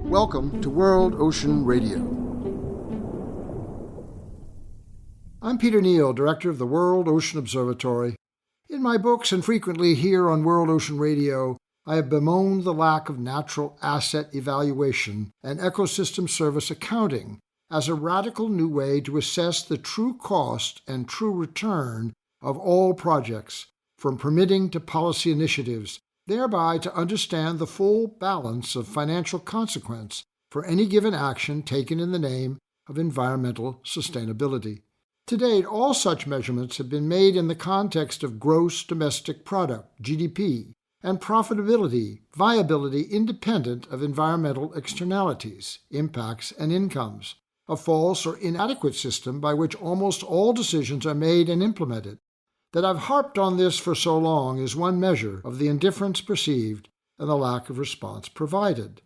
Welcome to World Ocean Radio. I'm Peter Neill, Director of the World Ocean Observatory. In my books and frequently here on World Ocean Radio, I have bemoaned the lack of natural asset evaluation and ecosystem service accounting as a radical new way to assess the true cost and true return of all projects, from permitting to policy initiatives, thereby to understand the full balance of financial consequence for any given action taken in the name of environmental sustainability. To date, all such measurements have been made in the context of gross domestic product, GDP, and profitability, viability independent of environmental externalities, impacts, and incomes, a false or inadequate system by which almost all decisions are made and implemented. That I've harped on this for so long is one measure of the indifference perceived and the lack of response provided.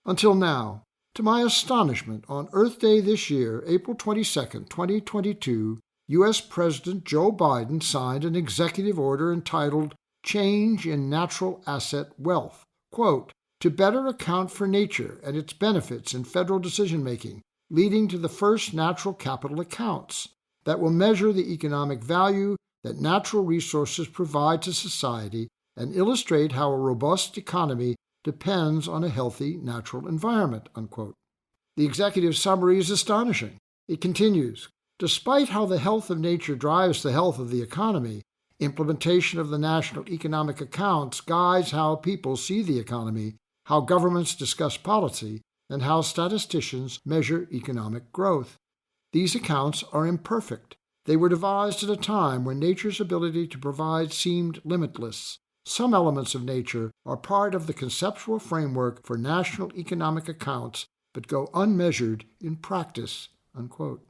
Until now, to my astonishment, on Earth Day this year, April 22, 2022, U.S. President Joe Biden signed an executive order entitled Change in Natural Asset Wealth, quote, to better account for nature and its benefits in federal decision-making, leading to the first natural capital accounts that will measure the economic value that natural resources provide to society and illustrate how a robust economy depends on a healthy natural environment, unquote. The executive summary is astonishing. It continues, despite how the health of nature drives the health of the economy, implementation of the national economic accounts guides how people see the economy, how governments discuss policy, and how statisticians measure economic growth. These accounts are imperfect. They were devised at a time when nature's ability to provide seemed limitless. Some elements of nature are part of the conceptual framework for national economic accounts, but go unmeasured in practice, unquote.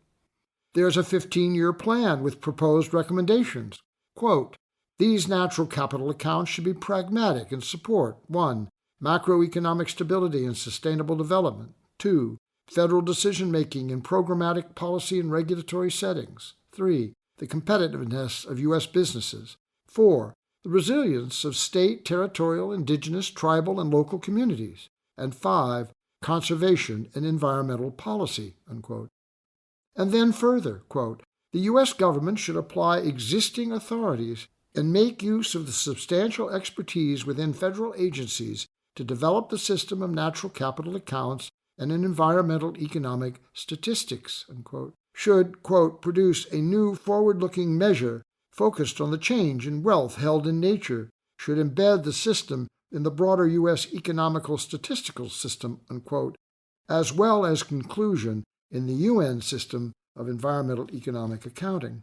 There's a 15-year plan with proposed recommendations. Quote, these natural capital accounts should be pragmatic and support 1. Macroeconomic stability and sustainable development. 2. Federal decision-making in programmatic policy and regulatory settings. 3. The competitiveness of U.S. businesses. 4. The resilience of state, territorial, indigenous, tribal, and local communities. And 5. Conservation and environmental policy, unquote. And then further, quote, the U.S. government should apply existing authorities and make use of the substantial expertise within federal agencies to develop the system of natural capital accounts and an environmental economic statistics, unquote. Should, quote, produce a new forward-looking measure focused on the change in wealth held in nature, should embed the system in the broader U.S. economical statistical system, unquote, as well as conclusion in the UN system of environmental economic accounting.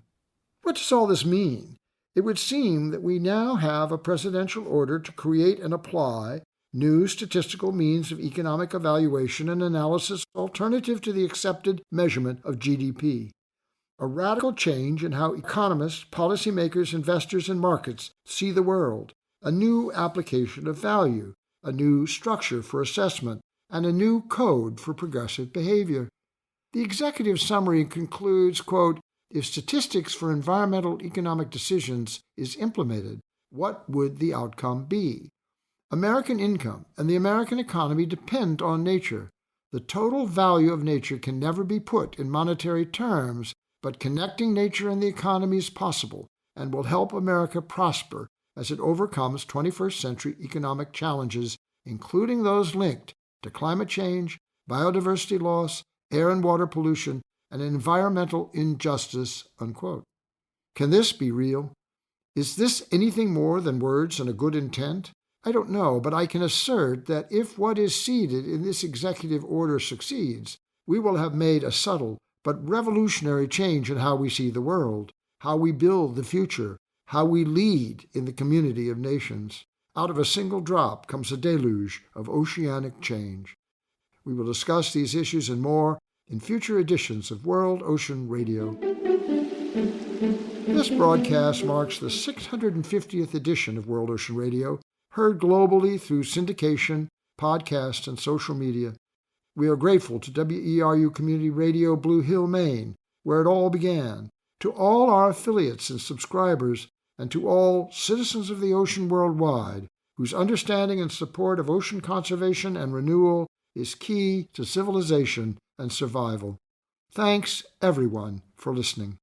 What does all this mean? It would seem that we now have a presidential order to create and apply new statistical means of economic evaluation and analysis alternative to the accepted measurement of GDP. A radical change in how economists, policymakers, investors, and markets see the world, a new application of value, a new structure for assessment, and a new code for progressive behavior. The executive summary concludes, quote, if statistics for environmental economic decisions is implemented, what would the outcome be? American income and the American economy depend on nature. The total value of nature can never be put in monetary terms, but connecting nature and the economy is possible and will help America prosper as it overcomes 21st century economic challenges, including those linked to climate change, biodiversity loss, air and water pollution, and environmental injustice, unquote. Can this be real? Is this anything more than words and a good intent? I don't know, but I can assert that if what is seeded in this executive order succeeds, we will have made a subtle but revolutionary change in how we see the world, how we build the future, how we lead in the community of nations. Out of a single drop comes a deluge of oceanic change. We will discuss these issues and more in future editions of World Ocean Radio. This broadcast marks the 650th edition of World Ocean Radio, heard globally through syndication, podcast, and social media. We are grateful to WERU Community Radio Blue Hill, Maine, where it all began, to all our affiliates and subscribers, and to all citizens of the ocean worldwide whose understanding and support of ocean conservation and renewal is key to civilization and survival. Thanks, everyone, for listening.